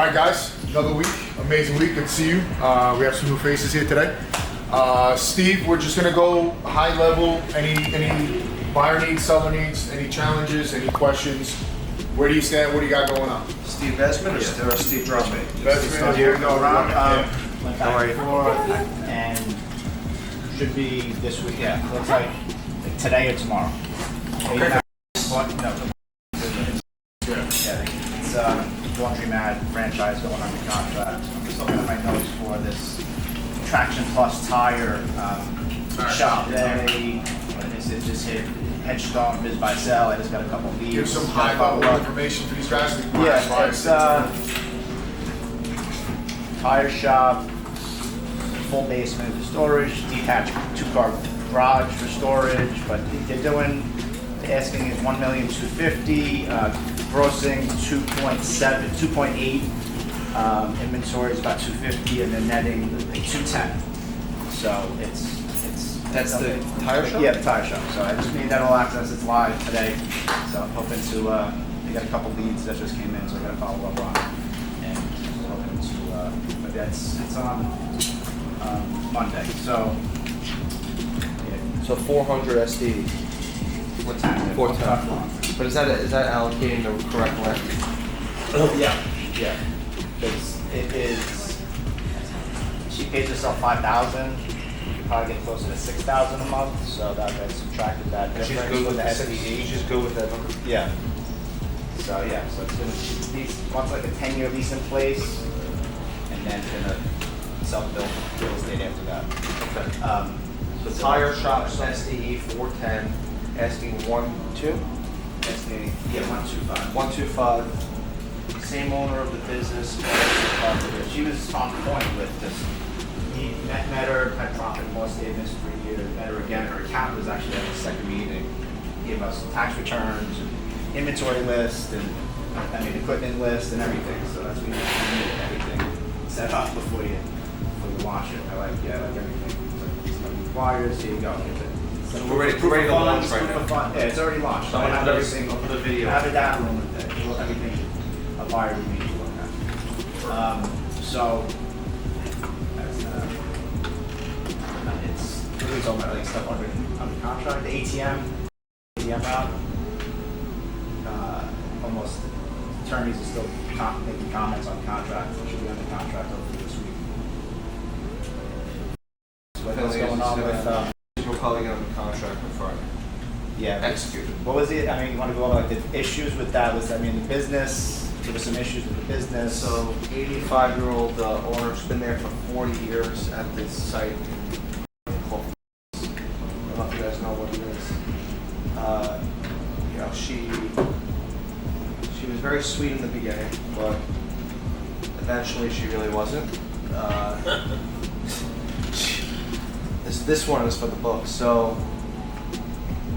right, guys, another week, amazing week. Good to see you. We have some new faces here today. Steve, we're just gonna go high level. Any buyer needs, seller needs, any challenges, any questions? Where do you stand? What do you got going on? Steve Vesman or Steve Drummond? Vesman, Here we go around. How Went back are and you? forth, and should be this week. Yeah, looks like today or tomorrow. Okay. Yeah, it's Laundromat franchise going under contract. I'm just looking at my notes for this Traction Plus tire shop. What is it? Just hit Headstone, Biz by Sell. I just got a couple leads. Give some high level information for these guys. Yeah, it's tire shop, full basement for storage, detached two-car garage for storage, but they're asking is $1,250,000, grossing 2.8, inventory is about 250, and then netting 210. So That's the tire shop? Yeah, the tire shop. So I just made that all access. It's live today. So I'm hoping to, they got a couple leads that just came in, so I got to follow up on it. And hoping to, but it's on Monday. So, yeah. So 400 SD. What time? 410. But is that allocating the correct length? Yeah. Because it is, she pays herself $5,000. Probably get closer to $6,000 a month, so that I subtracted that She's difference good with with the the SDE. She's good with that number? Yeah. So it's gonna wants like a 10-year lease in place, and then it's gonna self-build real estate after that. The tire shop's SDE 410, asking 1.2? SDE, yeah, 125. 125. Same owner of the business. She was on point with this. He met her, had profit and loss statements for a year, met her again. Her accountant was actually at the second meeting. Gave us tax returns, and inventory list, and equipment list and everything. So that's what you need everything set up before you launch it. I like everything. So wires, here you go. So we're ready to launch right now. Yeah, it's already launched. So I have everything. I'll put a video. I have a data room with it. Everything a buyer would need to look at. So it's all my like stuff under contract. The ATM route. Almost attorneys are still making comments on contract. It should be under contract hopefully this week. So what's going on with? We're probably going to have a contract on Friday. Yeah. Executed. What was it? I mean, you want to go over like the issues with that? The business. There were some issues with the business. So, 85-year-old owner's been there for 40 years at this site. I don't know if you guys know what it is. She was very sweet in the beginning, but eventually she really wasn't. This one is for the book. So,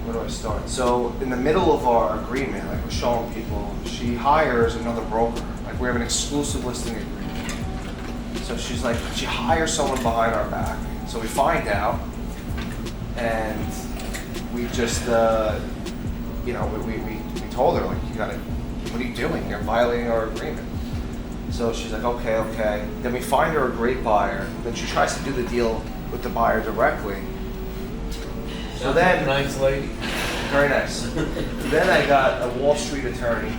where do I start? So, in the middle of our agreement, like we're showing people, she hires another broker. Like we have an exclusive listing agreement. So she's like, she hires someone behind our back. So we find out, and we just, we told her, like, what are you doing? You're violating our agreement. So she's like, okay. Then we find her a great buyer. Then she tries to do the deal with the buyer directly. So then, nice lady. very nice. Then I got a Wall Street attorney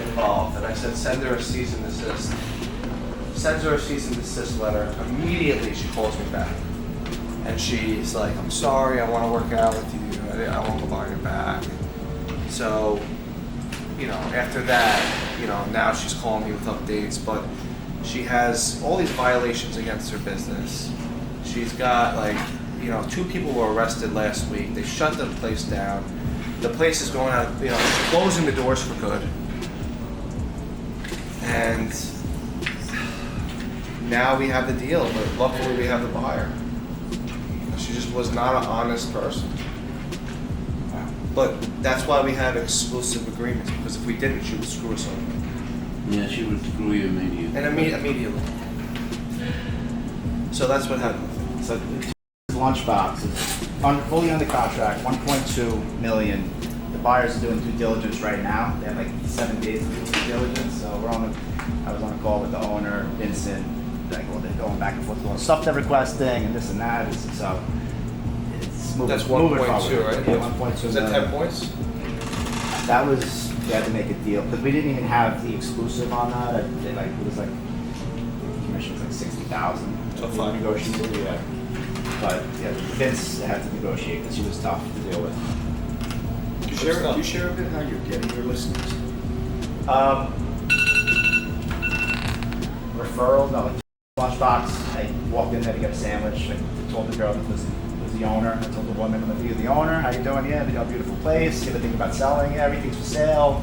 involved, and I said, send her a cease and desist. Sends her a cease and desist letter. Immediately, she calls me back, and she's like, I'm sorry, I want to work out with you. I want to buy your back. So, after that, now she's calling me with updates, but she has all these violations against her business. She's got 2 people were arrested last week. They shut the place down. The place is going out, closing the doors for good. And now we have the deal, but luckily we have the buyer. She just was not an honest person. But that's why we have exclusive agreements, because if we didn't, she would screw us over. Yeah, she would screw you immediately. And immediately. So that's what happened. So Lunchbox is fully under contract, 1.2 million. The buyers are doing due diligence right now. They have like 7 days to do due diligence, so we're on the I was on a call with the owner, Vincent, like, well, they're going back and forth on stuff they're requesting and this and that. So it's moving. That's moving 1.2, right? Yeah, 1.2. Is that 10 points? That was, we had to make a deal because we didn't even have the exclusive on that. It was like the commission was like 60,000. So fine. Negotiated, yeah. But yeah, Vince had to negotiate because she was tough to deal with. You share a bit how you're getting your listeners. Referral, no, lunchbox. I walked in there to get a sandwich. I told the girl that was the owner. I told the woman, I'm gonna be the owner. How you doing? Yeah, they got a beautiful place. You ever think about selling? Yeah, everything's for sale.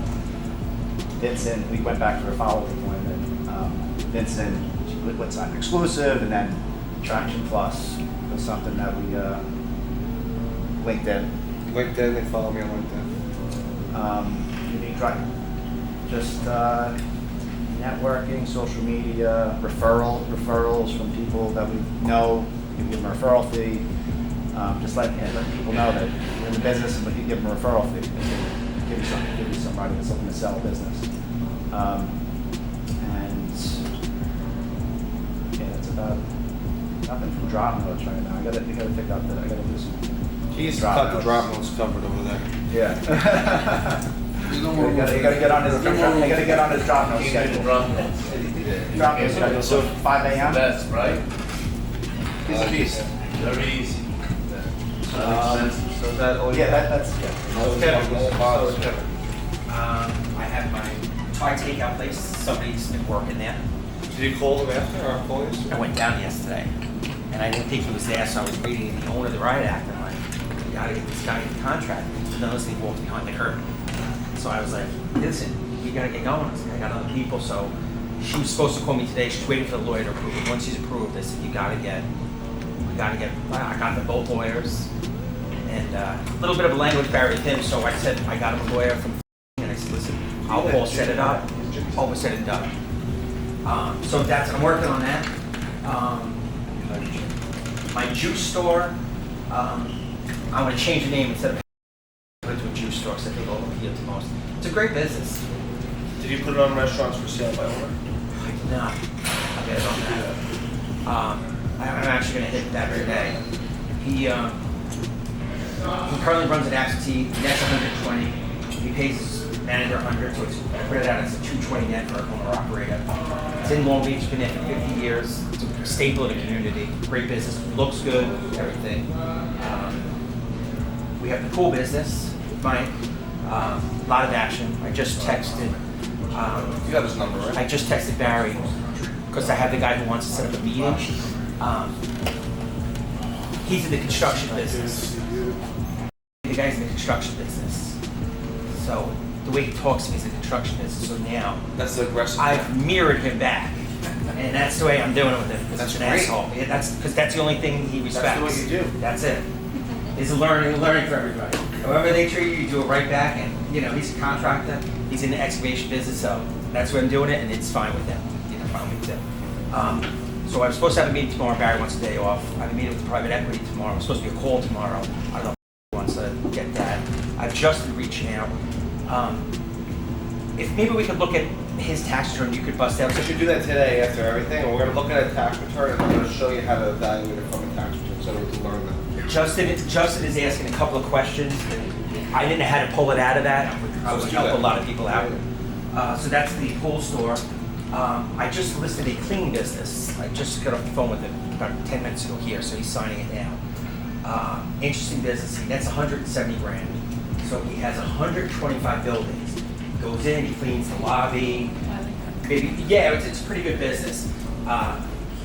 Vincent, we went back for a follow-up appointment. Vincent, what's an exclusive, and then Traction Plus was something that we LinkedIn. LinkedIn, they follow me on LinkedIn. Unique drive. Just networking, social media, referrals from people that we know. You give them a referral fee. Just letting people know that you're in the business, but you give them a referral fee. Give you somebody that's looking to sell a business. And yeah, that's about nothing from drop notes right now. I gotta pick up I gotta do some. He's got the drop notes covered over there. Yeah. You don't You gotta get on his drop notes You schedule. drop notes. Drop notes schedule. So 5 a.m. That's right. He's a beast. Very easy. So is that all you Yeah, got? that's yeah. No Kevin, no bothers. I have my Thai takeout place. Somebody's been working there. Did you call them after our employees? I went down yesterday, and I didn't think he was there, so I was reading the owner of the riot act. I'm like, you gotta get this guy a contract. But then listen, he walked behind the curtain. So I was like, listen, we gotta get going. I was like, I got other people. So she was supposed to call me today. She's waiting for the lawyer to approve it. Once he's approved, I said, we gotta get. I got the both lawyers, and a little bit of a language barrier with him. So I said, I got him a lawyer from. And I said, listen, I'll call, set it up. All was said and done. So I'm working on that. My juice store, I want to change the name instead of put it to a juice store because I think it'll appeal to most. It's a great business. Did you put it on restaurants for sale by owner? I did not. I'll get it on that. I'm actually going to hit that very day. He currently runs an absentee. Net's 120. He pays his manager 100, so I put it out as a 220 net for an owner operator. It's in Long Beach, been there for 50 years. It's a staple of the community. Great business, looks good, everything. We have the pool business, Mike. A lot of action. I just texted. You got his number, right? I just texted Barry because I have the guy who wants to set up a meeting. He's in the construction business. The guy's in the construction business. So the way he talks to me is in the construction business. So now That's the aggressive. I've mirrored him back, and that's the way I'm doing it with him. Because That's he's an great. asshole. Yeah, that's because that's the only thing he respects. That's the way you do. That's it. It's a learning for everybody. However they treat you, you do it right back. And he's a contractor. He's in the excavation business, so that's where I'm doing it, and it's fine with him. Fine with him. So I'm supposed to have a meeting tomorrow. Barry wants a day off. I have a meeting with the private equity tomorrow. I'm supposed to be a call tomorrow. I don't know if he wants to get that. I've just been reaching out. If maybe we could look at his tax return, you could bust out. We should do that today after everything, and we're gonna look at a tax return, and I'm gonna show you how to evaluate it from a tax return, so we can learn that. Justin is asking a couple of questions. I didn't know how to pull it out of that. I Let's would do help that. a lot of people out. So that's the pool store. I just listed a cleaning business. I just got off the phone with him about 10 minutes ago here, so he's signing it now. Interesting business. That's 170 grand. So he has 125 buildings. He goes in, he cleans the lobby. It's a pretty good business.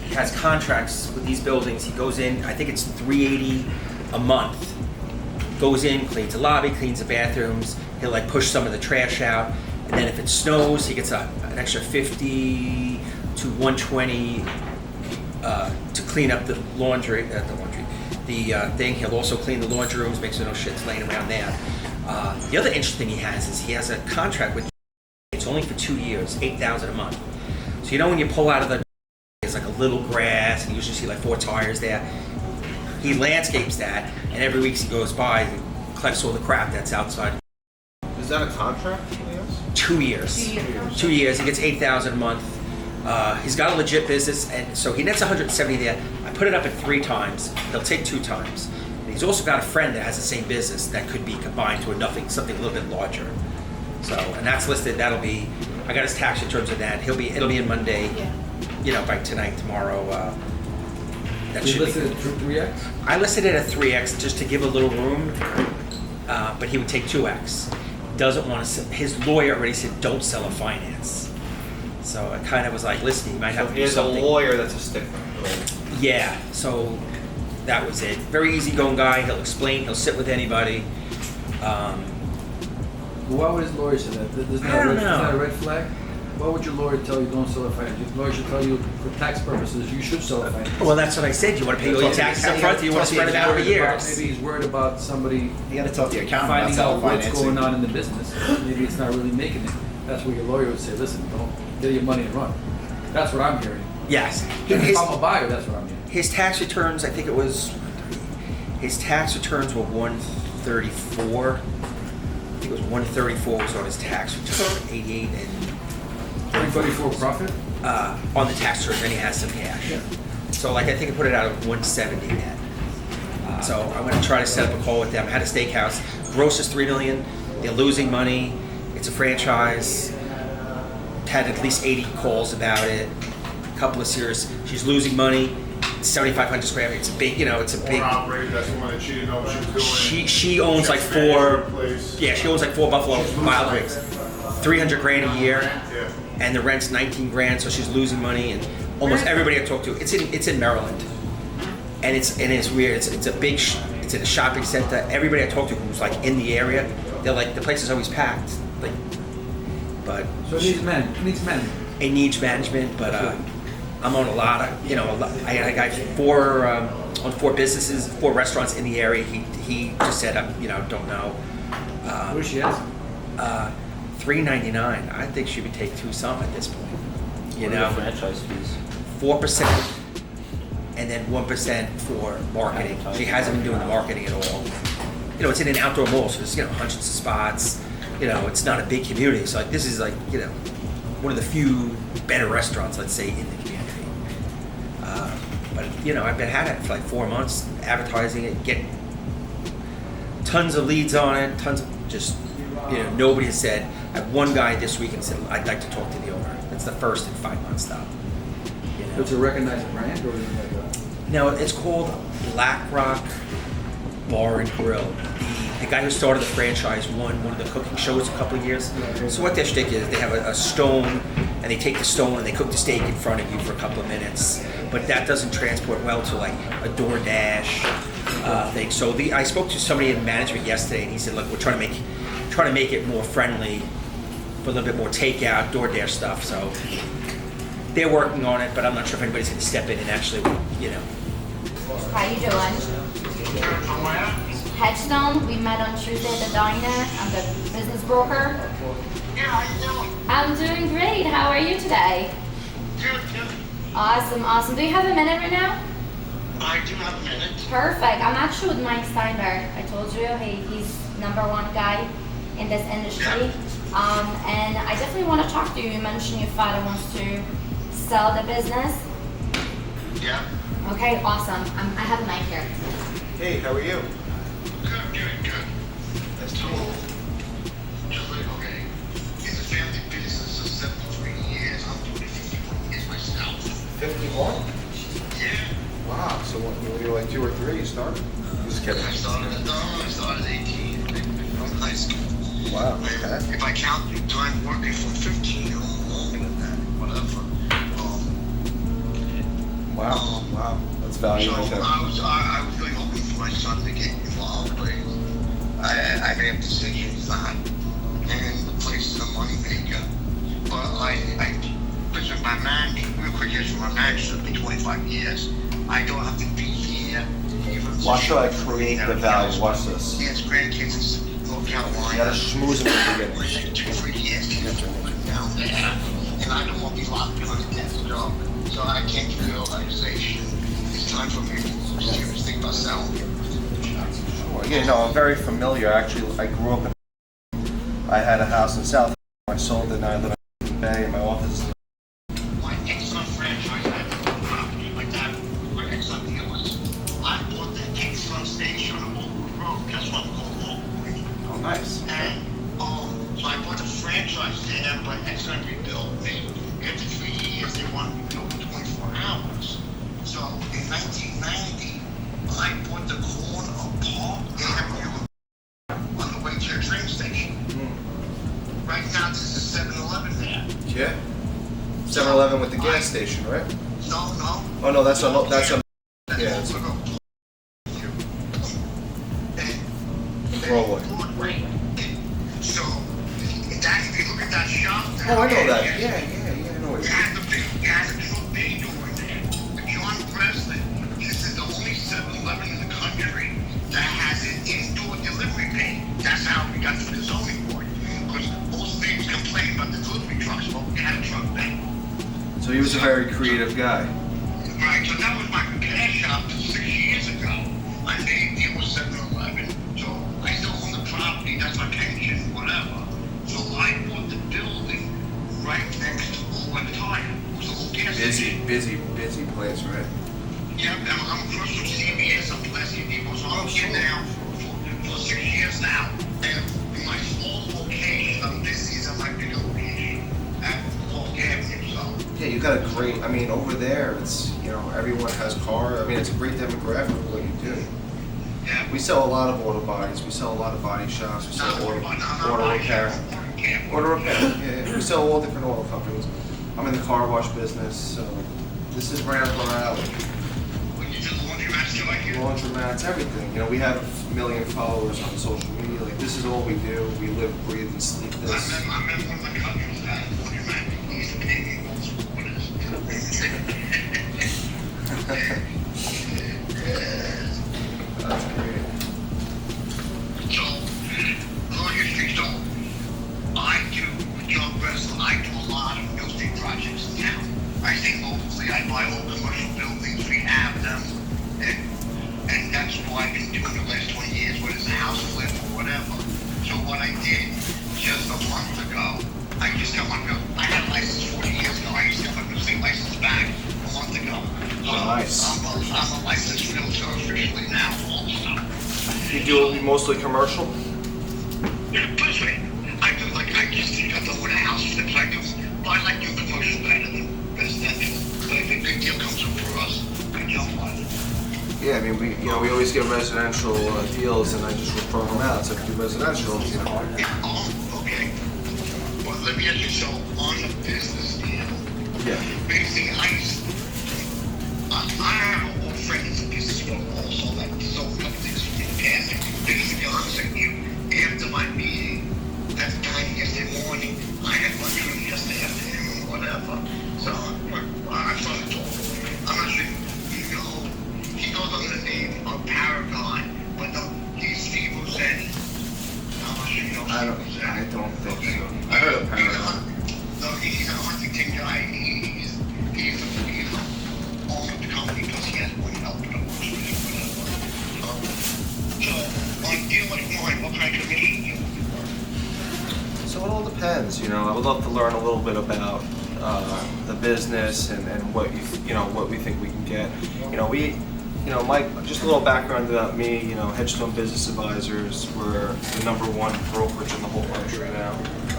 He has contracts with these buildings. He goes in, I think it's $380 a month. Goes in, cleans the lobby, cleans the bathrooms. He'll push some of the trash out. And then if it snows, he gets an extra 50 to 120 to clean up the laundry, the thing. He'll also clean the laundry rooms, make sure no shit's laying around there. The other interesting thing he has is he has a contract with, it's only for 2 years, $8,000 a month. So when you pull out of the, it's like a little grass, and you usually see 4 tires there. He landscapes that, and every week he goes by and collects all the crap that's outside. Is that a contract? Yes? 2 years. 2 years. 2 years. He gets $8,000 a month. He's got a legit business, and so he nets 170 there. I put it up at 3 times. He'll take 2 times. And he's also got a friend that has the same business that could be combined to something a little bit larger. So, and that's listed. That'll be. I got his tax returns of that. It'll be in Monday. Yeah. You know, by tonight, tomorrow. That You should be listed good. it through 3X? I listed it at 3x just to give a little room, but he would take 2x. Doesn't want to. His lawyer already said don't sell a finance. So I kind of was like, listen, you might have So to do here's a something. lawyer that's a stickler. Yeah. So that was it. Very easygoing guy. He'll explain. He'll sit with anybody. Why would his lawyer say that? Isn't I don't Isn't know. that a red flag? Why would your lawyer tell you don't sell a finance? Your lawyer should tell you for tax purposes you should sell a finance. Well, that's what I said. You want to pay all your taxes up front, or you want to spread it out over years? Maybe he's worried about somebody You gotta talk to your accountant about finding out selling what's financing. going on in the business. Maybe it's not really making it. That's where your lawyer would say, listen, don't get your money and run. That's what I'm hearing. Yes. If I'm a buyer, that's what I'm hearing. His tax returns, I think it was. His tax returns were 134. I think it was 134 was on his tax return, 88 and 334 profit? on the tax return. Then he has some cash. Yeah. So like I think I put it out at 170 net. So I'm going to try to set up a call with them. I had a steakhouse. Gross is $3 million. They're losing money. It's a franchise. Had at least 80 calls about it. A couple of serious. She's losing money. 7,500 square feet. It's a big. It's a big. Owner operator, that's the one that she didn't know what she was doing. She owns like Just managed her 4. place. Yeah, she owns like 4 Buffalo Wild Wings. 300 grand a year, Yeah. and the rent's 19 grand. So she's losing money. And almost everybody I talk to, it's in Maryland, and it's weird. It's a big. It's in a shopping center. Everybody I talk to who's like in the area, they're like the place is always packed. Like, but So it needs management. it needs management, but I'm on a lot of, I got 4 on 4 businesses, 4 restaurants in the area. He just said, don't know. What is she asking? $3.99. I think she would take 2 some at this point. What are the franchise fees? 4%, and then 1% for marketing. She hasn't been doing the marketing at all. It's in an outdoor mall, so there's hundreds of spots. It's not a big community, so like this is like one of the few better restaurants, let's say, in the community. But I've been at it for like 4 months, advertising it, get tons of leads on it, tons of just nobody has said. I have one guy this week and said I'd like to talk to the owner. That's the first in 5 months though. It's a recognized brand, or is it like a... No, it's called Black Rock Bar and Grill. The guy who started the franchise won one of the cooking shows a couple of years. So what their shtick is, they have a stone, and they take the stone and they cook the steak in front of you for a couple of minutes. But that doesn't transport well to like a DoorDash thing. So I spoke to somebody in management yesterday, and he said, "Look, we're trying to make it more friendly for a little bit more takeout, DoorDash stuff." So they're working on it, but I'm not sure if anybody's going to step in and actually, How you doing? Headstone, we met on Tuesday at the diner. I'm the business broker. Yeah, how you doing? I'm doing great. How are you today? Good. Awesome, awesome. Do you have a minute right now? I do have a minute. Perfect. I'm actually with Mike Steinberg. I told you, he's #1 guy in this industry. And I definitely want to talk to you. You mentioned your father wants to sell the business. Yeah. Okay, awesome. I have Mike here. Hey, how are you? Good. That's cool. Just like, okay, it's a family business of 73 years. I'm doing it 51 years myself. 51? Yeah. Wow, so when you were like 2 or 3, you started? Just kidding. I started at 18 from high school. Wow, okay. If I count the time working from 15 or longer than that, whatever. Wow. That's So valuable. I was really hoping for my son to get involved, but I made decisions on, and the place is a money maker. But listen, my manager, real quick history, my manager's been 25 years. I don't have to be here. Watch how I create the value. Watch this. He has grandkids in North Carolina. You gotta schmooze him at the beginning. Within 2-3 years, he gets down there. And I don't want to be locked behind a desk job. So I came to the organization. It's time for me to seriously think about selling. Sure. Yeah, no, I'm very familiar. Actually, I grew up in. I had a house in South I sold it, now I live in Bay, and my office is My Exxon franchise had a property like that where Exxon dealers. I bought the Exxon station on Oakwood Road. That's what I'm called Oakwood. oh, nice. And so I bought the franchise there, but Exxon rebuilt me. After 3 years, they wanted me to open 24 hours. So in 1990, I bought the corner of Park Avenue on the way to the train station. Right now, this is 7-Eleven there. Yeah. 7-Eleven with the gas station, right? No, no. Oh no, that's on. Yeah, That's it's on Broadway. Broadway. So, that, if you look at that shop there. Oh, I know that. Yeah, I know it. It has a big bay door in there. But John Presley, this is the only 7-Eleven in the country that has an indoor delivery bay. That's how we got to the zoning board. Because most things complain about the delivery trucks, but we had a truck bay. So he was a very creative guy. Right, so that was my repair shop 6 years ago. I made a deal with 7-Eleven, so I still own the property, that's my pension, whatever. So I bought the building right next to Old Tire. It was a little gas station. Busy place, right? Yeah, I'm across from CBS, I'm Pleasant Depot, so I'm here now for 6 years now. And in my small location, I'm busy as my big location at Park Avenue, so. Yeah, you got a great. I mean, over there, it's everyone has car. I mean, it's a great demographic of what you do. Yeah. We sell a lot of auto bodies. We sell a lot of body shops. We sell auto repair. Auto repair. Yeah. We sell all different auto companies. I'm in the car wash business, so this is right up our alley. When you do laundromats too, like you? Laundromats, everything. We have 1 million followers on social media. Like, this is all we do. We live, breathe, and sleep I this. remember one of my cousins had a laundromat. He used to pay me multiple orders. That's great. So, long history, so I do, with John Breslin, I do a lot of real estate projects in town. I stay locally, I buy old commercial buildings, rehab them, and that's what I've been doing the last 20 years, whether it's a house flip or whatever. So what I did just a month ago, I just got my real, I had a license 40 years ago, I used to get my real estate license back a month ago. So Nice. I'm a licensed realtor officially now also. You do mostly commercial? Yeah, plus I do I just think I don't want a house flips. I like doing commercial better than residential. But if a good deal comes up for us, I jump on it. Yeah, I mean, we always get residential deals, and I just refer them out. So if you do residential, Yeah, okay. Well, let me ask you, so on the business deal, yeah. basically I have an old friend that's a businessman also that sold a couple things in the past. Basically, I'm saying after my meeting, that time yesterday morning, I had lunch with him yesterday afternoon or whatever. So I started talking. I'm not sure, he goes under the name of Paragon, but he's Steve Rossetti. I'm not sure you know I Steve don't Rossetti. think so. I heard of Paragon. No, he's a Huntington guy. He's owner of the company because he has one help that works with him, whatever. So, on a deal like mine, what kind of commission do you work? So it all depends. I would love to learn a little bit about the business and what what we think we can get. Mike, just a little background about me. Hedgestone Business Advisors, we're the #1 brokerage in the whole country now. I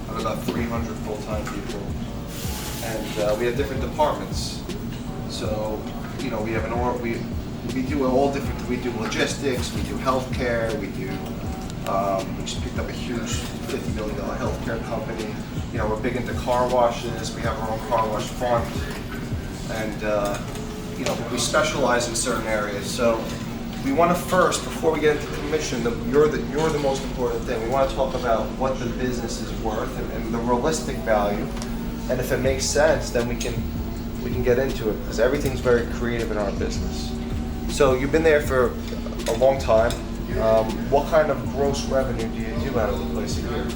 have about 300 full-time people, and we have different departments. So, we have we do all different. We do logistics, we do healthcare, we just picked up a huge $50 million healthcare company. We're big into car washes. We have our own car wash fund, and we specialize in certain areas. So we want to first, before we get into commission, you're the most important thing. We want to talk about what the business is worth and the realistic value, and if it makes sense, then we can get into it, because everything's very creative in our business. So you've been there for a long time. What kind of gross revenue do you do out of the place a year?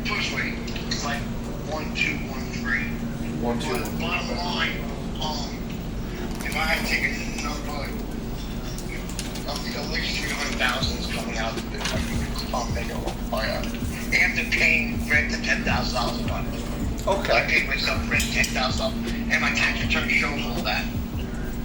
Firstly, it's like 1, 2, 1, 3. 1, 2. But bottom line, if I had to take a number, at least 300,000 is coming out. I'll make it after paying rent to $10,000 a month. So I Okay. paid myself rent $10,000, and my tax return shows all that.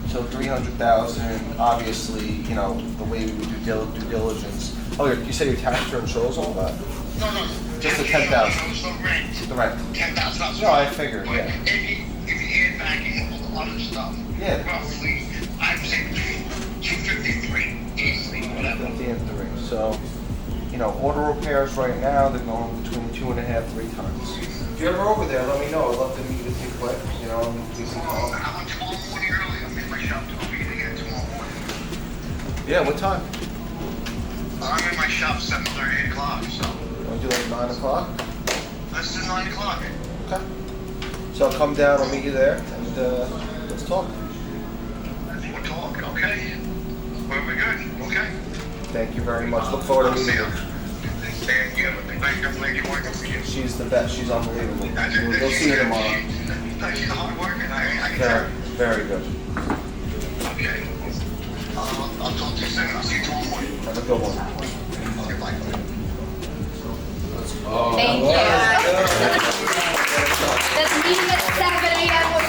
So 300,000, obviously, you know, the way we would do due diligence. Oh, you said your tax return shows all that? No. Just the tax 10,000. return shows the rent. The rent. $10,000. No, I figured, But yeah. if you add back in all the other stuff, Yeah. roughly, I'd say between 253, easily, whatever. 50 and 3. So, you know, auto repairs right now, they're going between 2.5, 3 tons. If you're ever over there, let me know. I'd love to meet with you quick, you know, and do some talk. How about tomorrow morning early? I'm in my shop till I'll be again tomorrow morning. Yeah, what time? I'm in my shop 7:30, 8 o'clock, so Want to do like 9 o'clock? let's do 9 o'clock. Okay. So I'll come down, I'll meet you there, and let's talk. We'll talk, okay? Well, we're good, okay? Thank you very much. Look forward to I'll see meeting you. you. And you have a big night, young lady working for you. She's the best. She's unbelievable. We'll see you tomorrow. She's hard working, I can Very, tell. very good. Okay. I'll talk to you soon. I'll see you tomorrow morning. Have a good one. Okay, bye. Thank you. This meeting at 7 a.m. was